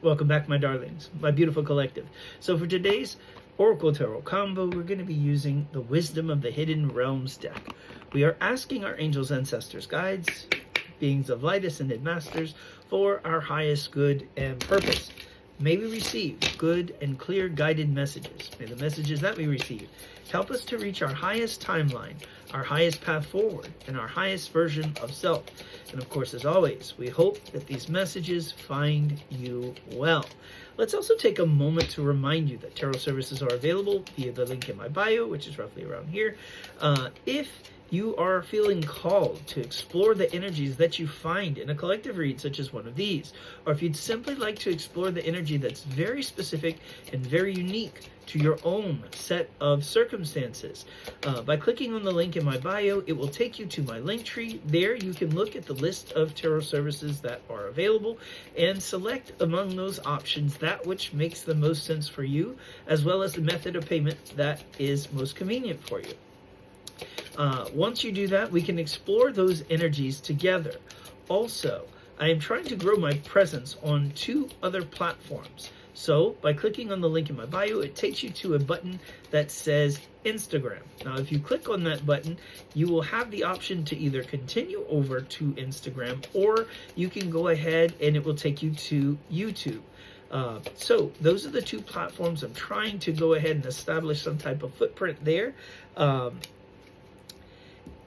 Welcome back, my darlings, my beautiful collective. So for today's Oracle Tarot combo, we're going to be using the Wisdom of the Hidden Realms deck. We are asking our angels, ancestors, guides, beings of light, ascended masters, for our highest good and purpose. May we receive good and clear guided messages. May the messages that we receive help us to reach our highest timeline, our highest path forward, and our highest version of self. And of course, as always, we hope that these messages find you well. Let's also take a moment to remind you that tarot services are available via the link in my bio, which is roughly around here. If you are feeling called to explore the energies that you find in a collective read such as one of these, or if you'd simply like to explore the energy that's very specific and very unique to your own set of circumstances, by clicking on the link in my bio, it will take you to my link tree. There you can look at the list of tarot services that are available and select among those options that which makes the most sense for you, as well as the method of payment that is most convenient for you. Once you do that, we can explore those energies together. Also, I am trying to grow my presence on 2 other platforms. So, by clicking on the link in my bio, it takes you to a button that says Instagram. Now, if you click on that button, you will have the option to either continue over to Instagram, or you can go ahead and it will take you to YouTube. So, those are the 2 platforms. I'm trying to go ahead and establish some type of footprint there.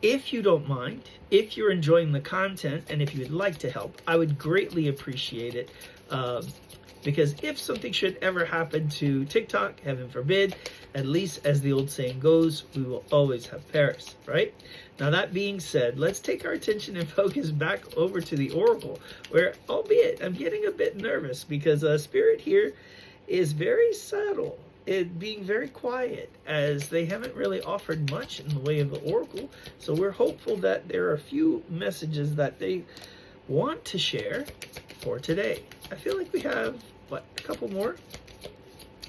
If you don't mind, if you're enjoying the content, and if you would like to help, I would greatly appreciate it. Because if something should ever happen to TikTok, heaven forbid, at least as the old saying goes, we will always have Paris, right? Now that being said, let's take our attention and focus back over to the Oracle, where, albeit I'm getting a bit nervous because Spirit here is very subtle. It being very quiet, as they haven't really offered much in the way of the Oracle. So we're hopeful that there are a few messages that they want to share for today. I feel like we have, what, a couple more?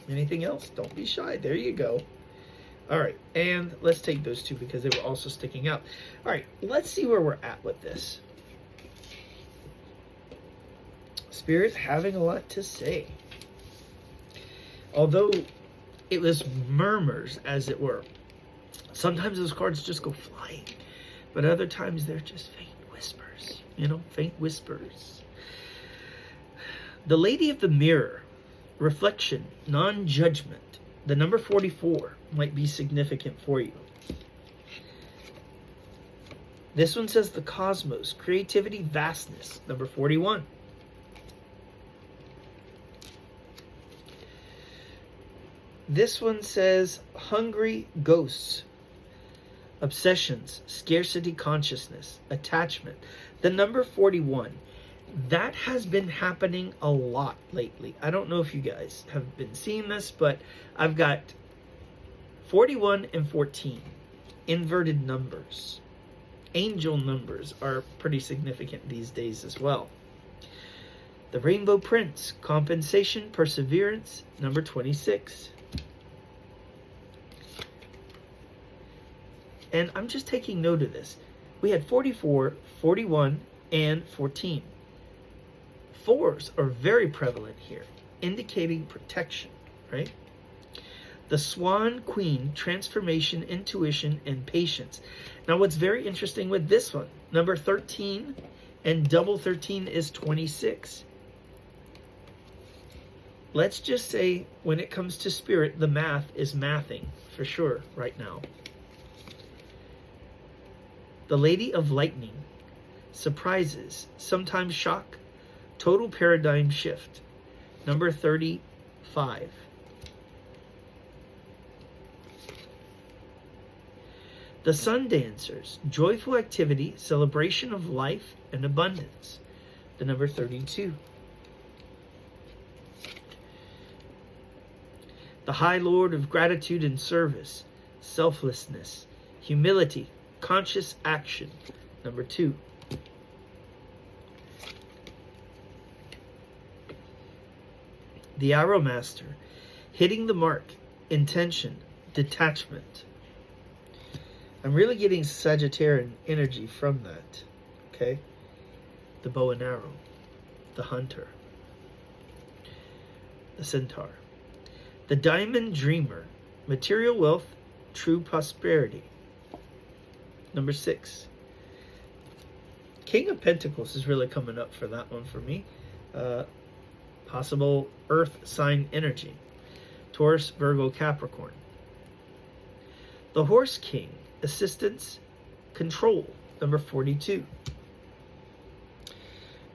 Anything else? Don't be shy. There you go. All right, and let's take those 2 because they were also sticking out. All right, let's see where we're at with this. Spirit's having a lot to say. Although it was murmurs, as it were. Sometimes those cards just go flying, but other times they're just faint whispers, faint whispers. The Lady of the Mirror, reflection, non-judgment. The number 44 might be significant for you. This one says the cosmos, creativity, vastness. Number 41. This one says hungry ghosts, obsessions, scarcity consciousness, attachment. The number 41, that has been happening a lot lately. I don't know if you guys have been seeing this, but I've got 41 and 14, inverted numbers. Angel numbers are pretty significant these days as well. The Rainbow Prince, compensation, perseverance, number 26. And I'm just taking note of this. We had 44, 41, and 14. 4s are very prevalent here, indicating protection, right? The Swan Queen, transformation, intuition, and patience. Now, what's very interesting with this one, number 13 and double 13 is 26. Let's just say, when it comes to Spirit, the math is mathing for sure right now. The Lady of Lightning, surprises, sometimes shock, total paradigm shift. Number 35. The Sun Dancers, joyful activity, celebration of life and abundance. The number 32. The High Lord of gratitude and service, selflessness, humility, conscious action. Number 2. The Arrow Master, hitting the mark, intention, detachment. I'm really getting Sagittarian energy from that. Okay? The bow and arrow, the hunter. the Centaur. The Diamond Dreamer, material wealth, true prosperity. Number 6. King of Pentacles is really coming up for that one for me. Possible earth sign energy. Taurus, Virgo, Capricorn. The Horse King, assistance, control. Number 42.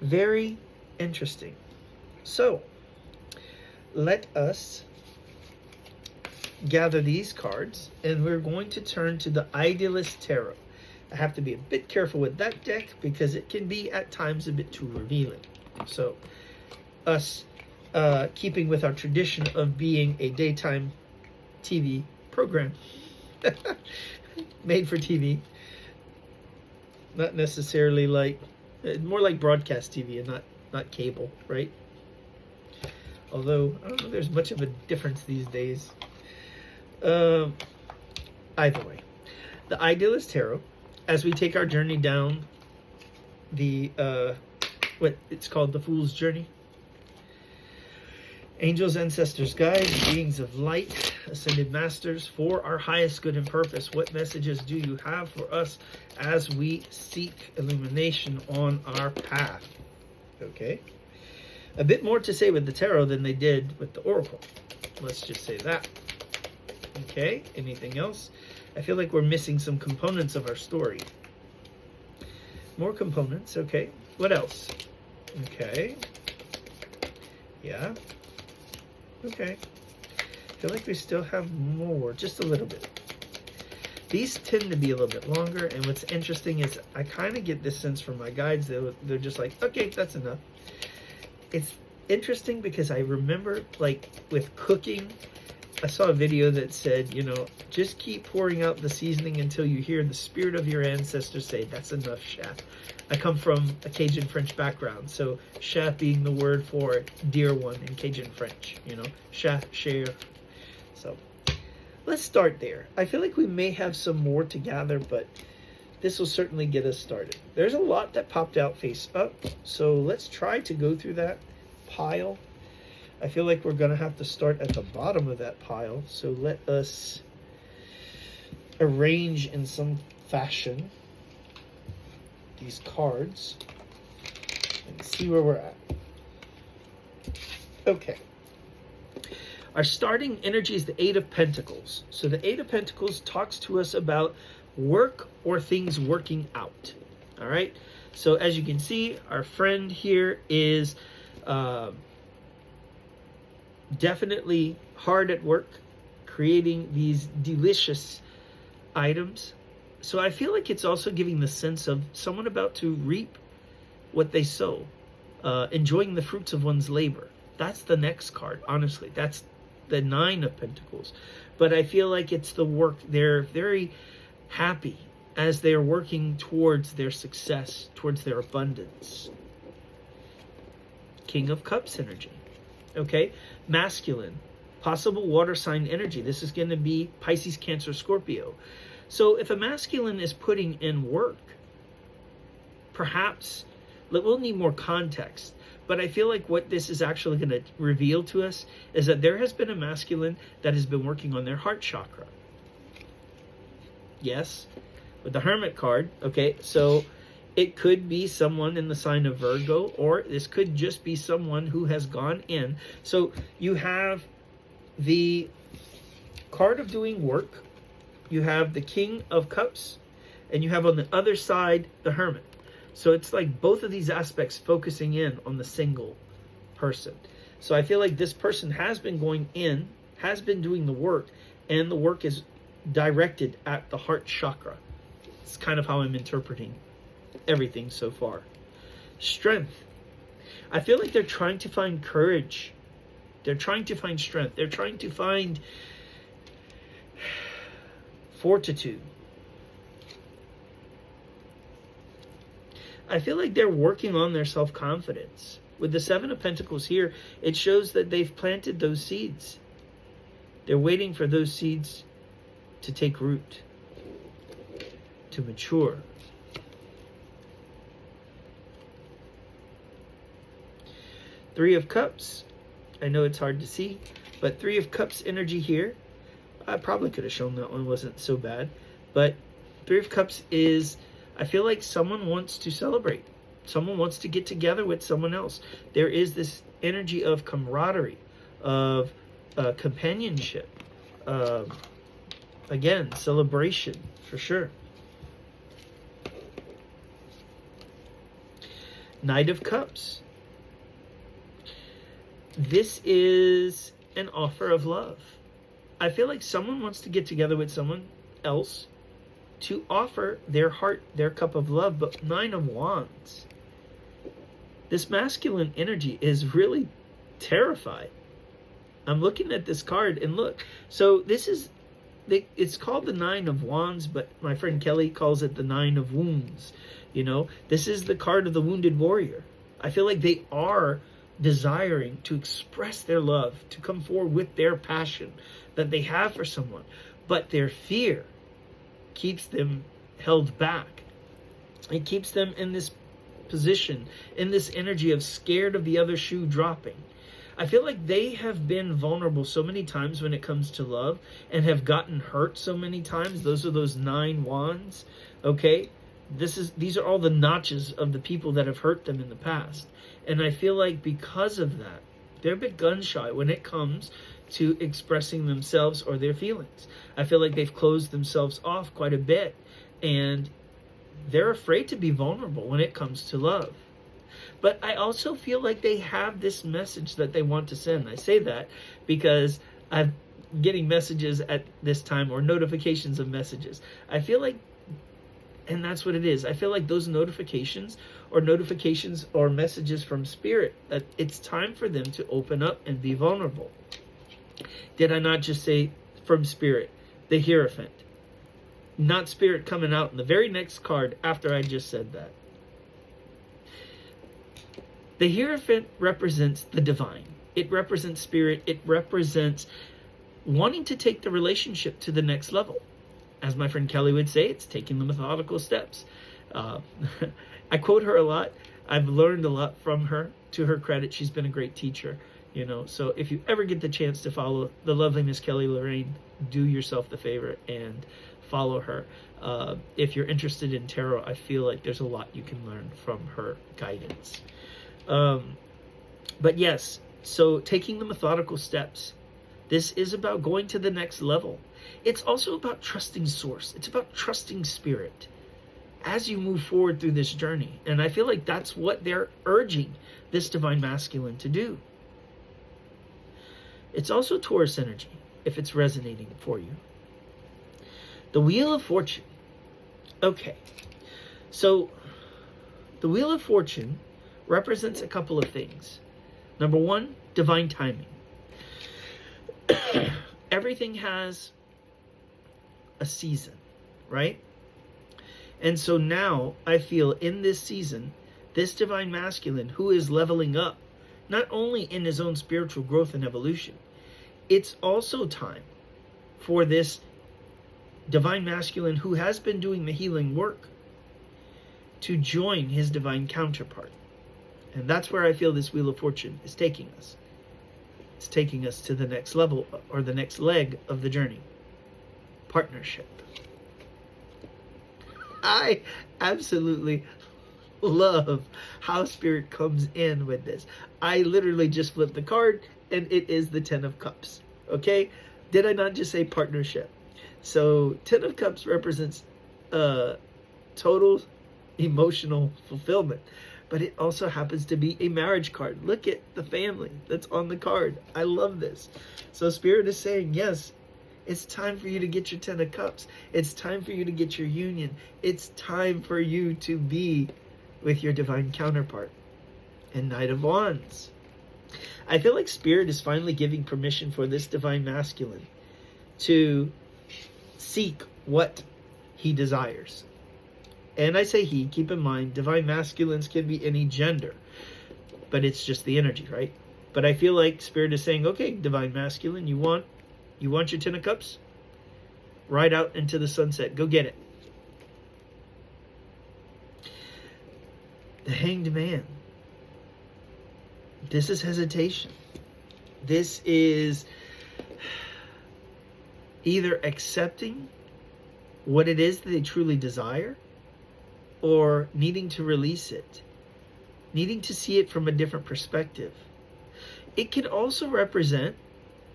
Very interesting. So, let us gather these cards, and we're going to turn to the Idealist Tarot. I have to be a bit careful with that deck because it can be at times a bit too revealing. So, us keeping with our tradition of being a daytime TV program, made for TV, not necessarily like, more like broadcast TV and not cable, right? Although, I don't know if there's much of a difference these days. Either way, the Idealist Tarot, as we take our journey down the, what it's called, the Fool's Journey. Angels, ancestors, guides, beings of light, ascended masters, for our highest good and purpose, what messages do you have for us as we seek illumination on our path? Okay. A bit more to say with the tarot than they did with the oracle. Let's just say that. Okay. Anything else? I feel like we're missing some components of our story. More components. Okay. What else? Okay. Yeah. Okay. I feel like we still have more, just a little bit. These tend to be a little bit longer, and what's interesting is I kind of get this sense from my guides. They're just like, okay, that's enough. It's interesting because I remember, like, with cooking, I saw a video that said, you know, just keep pouring out the seasoning until you hear the spirit of your ancestors say, that's enough, chef. I come from a Cajun French background, so chef being the word for dear one in Cajun French, you know, chef, cher. So let's start there. I feel like we may have some more to gather, but this will certainly get us started. There's a lot that popped out face up, so let's try to go through that pile. I feel like we're going to have to start at the bottom of that pile, so let us arrange in some fashion these cards and see where we're at. Okay. Our starting energy is the Eight of Pentacles. So the Eight of Pentacles talks to us about work or things working out. All right. So as you can see, our friend here is definitely hard at work creating these delicious items. So I feel like it's also giving the sense of someone about to reap what they sow, enjoying the fruits of one's labor. That's the next card, honestly. That's the Nine of Pentacles. But I feel like it's the work. They're very happy as they're working towards their success, towards their abundance. King of Cups energy. Okay, masculine, possible water sign energy. This is going to be Pisces, Cancer, Scorpio. So if a masculine is putting in work, perhaps we'll need more context. But I feel like what this is actually going to reveal to us is that there has been a masculine that has been working on their heart chakra. Yes, with the Hermit card. Okay, so it could be someone in the sign of Virgo, or this could just be someone who has gone in. So you have the card of doing work, you have the King of Cups, and you have on the other side the Hermit. So it's like both of these aspects focusing in on the single person. So I feel like this person has been going in, has been doing the work, and the work is directed at the heart chakra. It's kind of how I'm interpreting everything so far. Strength. I feel like they're trying to find courage. They're trying to find strength. They're trying to find fortitude. I feel like they're working on their self-confidence. With the Seven of Pentacles here, it shows that they've planted those seeds. They're waiting for those seeds to take root, to mature. Three of Cups, I know it's hard to see, but Three of Cups energy here. I probably could have shown that one wasn't so bad, but Three of Cups is, I feel like someone wants to celebrate. Someone wants to get together with someone else. There is this energy of camaraderie, of companionship. Again, celebration, for sure. Knight of Cups. This is an offer of love. I feel like someone wants to get together with someone else to offer their heart, their cup of love. But Nine of Wands. This masculine energy is really terrified. I'm looking at this card and look. So this is, it's called the Nine of Wands, but my friend Kelly calls it the Nine of Wounds. You know, this is the card of the wounded warrior. I feel like they are desiring to express their love, to come forward with their passion that they have for someone. But their fear keeps them held back. It keeps them in this position, in this energy of scared of the other shoe dropping. I feel like they have been vulnerable so many times when it comes to love and have gotten hurt so many times. Those are those 9 wands, okay? These are all the notches of the people that have hurt them in the past. And I feel like because of that, they're a bit gun shy when it comes to expressing themselves or their feelings. I feel like they've closed themselves off quite a bit, and they're afraid to be vulnerable when it comes to love. But I also feel like they have this message that they want to send. I say that because I'm getting messages at this time, or notifications of messages. I feel like, and that's what it is, I feel like those notifications or messages from Spirit, that it's time for them to open up and be vulnerable. Did I not just say from Spirit, the Hierophant? Not Spirit coming out in the very next card after I just said that. The Hierophant represents the divine. It represents Spirit. It represents wanting to take the relationship to the next level. As my friend Kelly would say, it's taking the methodical steps. I quote her a lot. I've learned a lot from her. To her credit, she's been a great teacher. You know, so if you ever get the chance to follow the lovely Miss Kelly Lorraine, do yourself the favor and follow her. If you're interested in tarot, I feel like there's a lot you can learn from her guidance. But yes, so taking the methodical steps. This is about going to the next level. It's also about trusting Source. It's about trusting Spirit as you move forward through this journey. And I feel like that's what they're urging this Divine Masculine to do. It's also Taurus energy, if it's resonating for you. The Wheel of Fortune. Okay, so the Wheel of Fortune represents a couple of things. Number one, divine timing. Everything has a season, right? And so now I feel in this season, this Divine Masculine who is leveling up, not only in his own spiritual growth and evolution, it's also time for this Divine Masculine who has been doing the healing work to join his divine counterpart. And that's where I feel this Wheel of Fortune is taking us. It's taking us to the next level, or the next leg of the journey. Partnership. I absolutely love how Spirit comes in with this. I literally just flipped the card and it is the 10 of Cups. Okay? Did I not just say partnership? So 10 of Cups represents total emotional fulfillment. But it also happens to be a marriage card. Look at the family that's on the card. I love this. So Spirit is saying, yes, it's time for you to get your 10 of Cups. It's time for you to get your union. It's time for you to be with your divine counterpart. And Knight of Wands. I feel like Spirit is finally giving permission for this Divine Masculine to seek what he desires. And I say he, keep in mind, Divine Masculines can be any gender, but it's just the energy, right? But I feel like Spirit is saying, okay, Divine Masculine, you want your 10 of Cups? Ride out into the sunset. Go get it. The Hanged Man. This is hesitation. This is either accepting what it is that they truly desire, or needing to release it, needing to see it from a different perspective. It can also represent,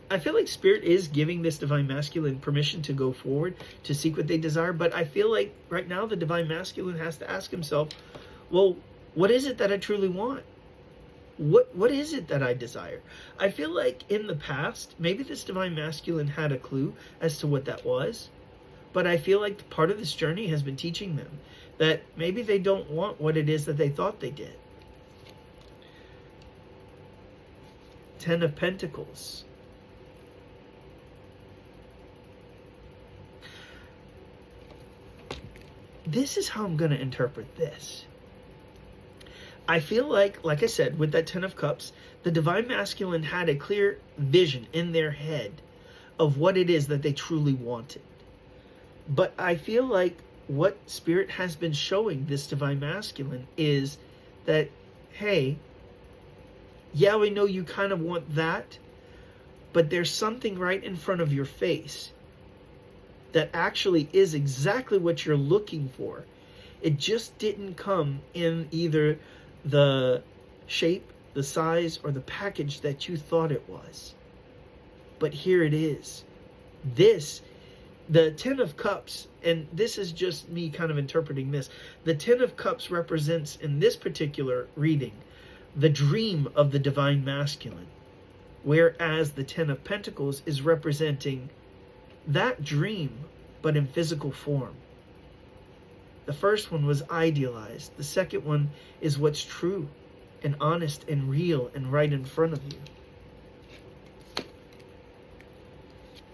I feel like Spirit is giving this Divine Masculine permission to go forward, to seek what they desire, but I feel like right now the Divine Masculine has to ask himself, well, what is it that I truly want? What is it that I desire? I feel like in the past, maybe this Divine Masculine had a clue as to what that was, but I feel like part of this journey has been teaching them that maybe they don't want what it is that they thought they did. Ten of Pentacles. This is how I'm going to interpret this. I feel like I said, with that Ten of Cups, the Divine Masculine had a clear vision in their head of what it is that they truly wanted. But I feel like what Spirit has been showing this Divine Masculine is that, hey, yeah, we know you kind of want that, but there's something right in front of your face that actually is exactly what you're looking for. It just didn't come in either the shape, the size, or the package that you thought it was. But here it is. The Ten of Cups, and this is just me kind of interpreting this, the Ten of Cups represents, in this particular reading, the dream of the Divine Masculine, whereas the Ten of Pentacles is representing that dream, but in physical form. The first one was idealized. The second one is what's true and honest and real and right in front of you.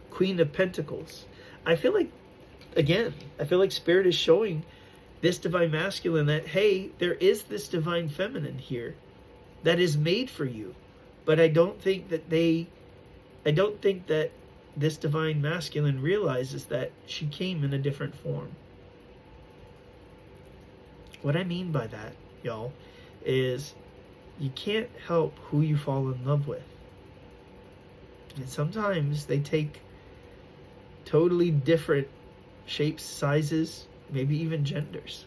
Queen of Pentacles. I feel like Spirit is showing this Divine Masculine that, hey, there is this Divine Feminine here that is made for you. But I don't think that this Divine Masculine realizes that she came in a different form. What I mean by that, y'all, is you can't help who you fall in love with. And sometimes they take totally different shapes, sizes, maybe even genders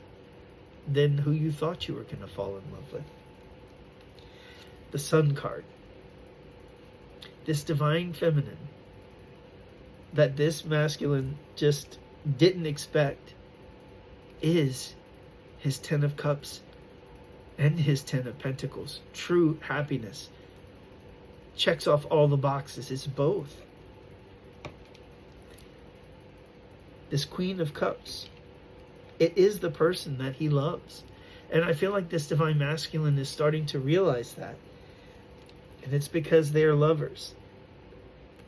than who you thought you were going to fall in love with. The Sun card. This Divine Feminine that this Masculine just didn't expect is his Ten of Cups and his Ten of Pentacles. True happiness. Checks off all the boxes. It's both. This Queen of Cups, it is the person that he loves. And I feel like this Divine Masculine is starting to realize that. And it's because they are lovers.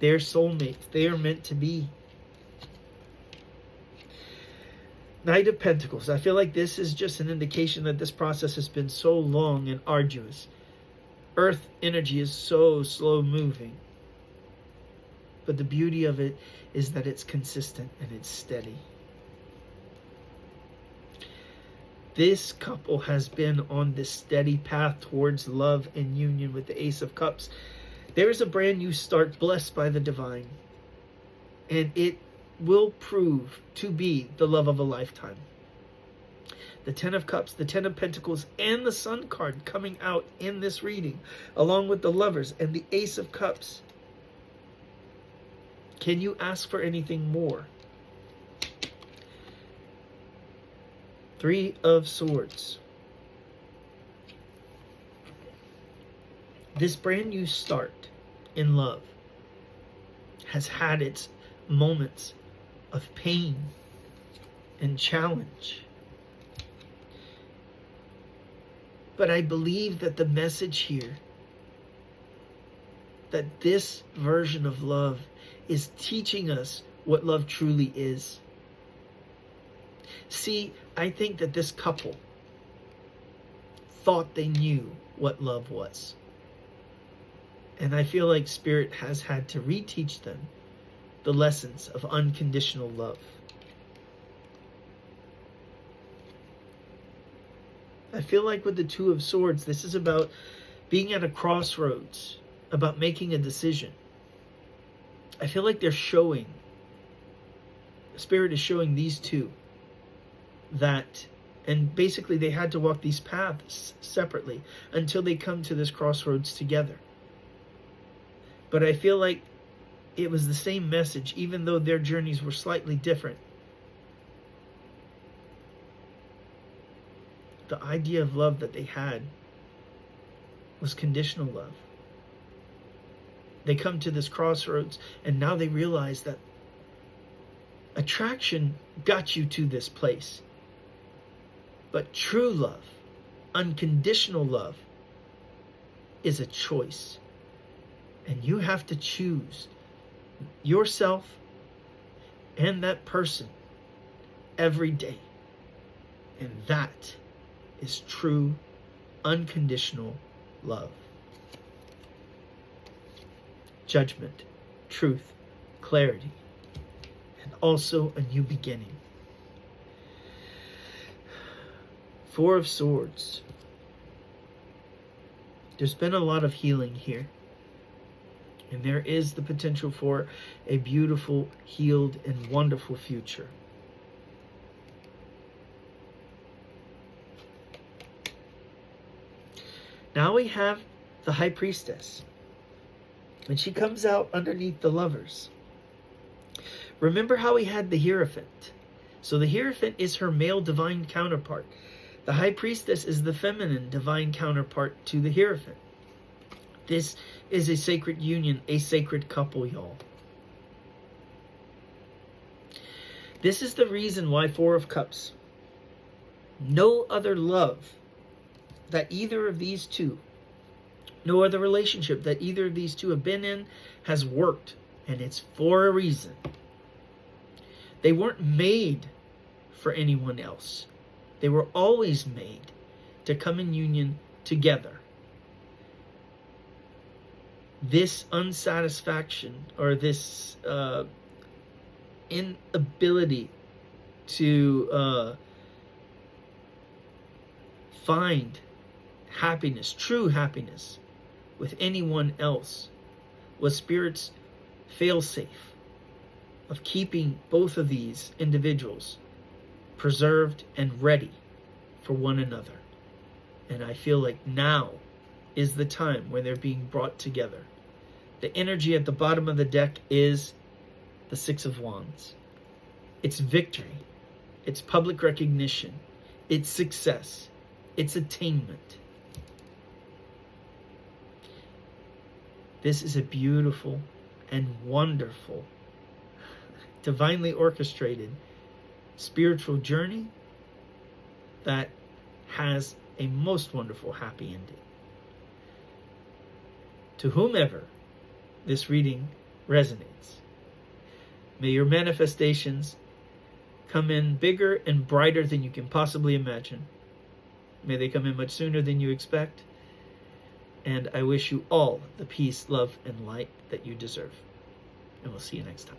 They're soulmates. They are meant to be. Knight of Pentacles. I feel like this is just an indication that this process has been so long and arduous. Earth energy is so slow moving. But the beauty of it is that it's consistent and it's steady. This couple has been on this steady path towards love and union with the Ace of Cups. There is a brand new start blessed by the divine. And it will prove to be the love of a lifetime. The Ten of Cups, the Ten of Pentacles, and the Sun card coming out in this reading, along with the Lovers and the Ace of Cups. Can you ask for anything more? Three of Swords. This brand new start in love has had its moments of pain and challenge. But I believe that the message here, that this version of love is teaching us what love truly is. See, I think that this couple thought they knew what love was. And I feel like Spirit has had to reteach them the lessons of unconditional love. I feel like with the Two of Swords, this is about being at a crossroads, about making a decision. I feel like the Spirit is showing these two that, and basically they had to walk these paths separately until they come to this crossroads together. But I feel like it was the same message, even though their journeys were slightly different. The idea of love that they had was conditional love. They come to this crossroads, and now they realize that attraction got you to this place. But true love, unconditional love, is a choice. And you have to choose yourself and that person every day. And that is true, unconditional love. Judgment, truth, clarity, and also a new beginning. Four of Swords. There's been a lot of healing here. And there is the potential for a beautiful, healed, and wonderful future. Now we have the High Priestess. And she comes out underneath the Lovers. Remember how we had the Hierophant. So the Hierophant is her male divine counterpart. The High Priestess is the feminine divine counterpart to the Hierophant. This is a sacred union, a sacred couple, y'all. This is the reason why Four of Cups. No other love that either of these two, no other relationship that either of these two have been in has worked. And it's for a reason. They weren't made for anyone else. They were always made to come in union together. This unsatisfaction or this inability to find happiness, true happiness, with anyone else was Spirit's failsafe of keeping both of these individuals preserved and ready for one another. And I feel like now is the time when they're being brought together. The energy at the bottom of the deck is the Six of Wands. It's victory. It's public recognition. It's success. It's attainment. This is a beautiful and wonderful, divinely orchestrated spiritual journey that has a most wonderful happy ending. To whomever this reading resonates, may your manifestations come in bigger and brighter than you can possibly imagine. May they come in much sooner than you expect. And I wish you all the peace, love, and light that you deserve. And we'll see you next time.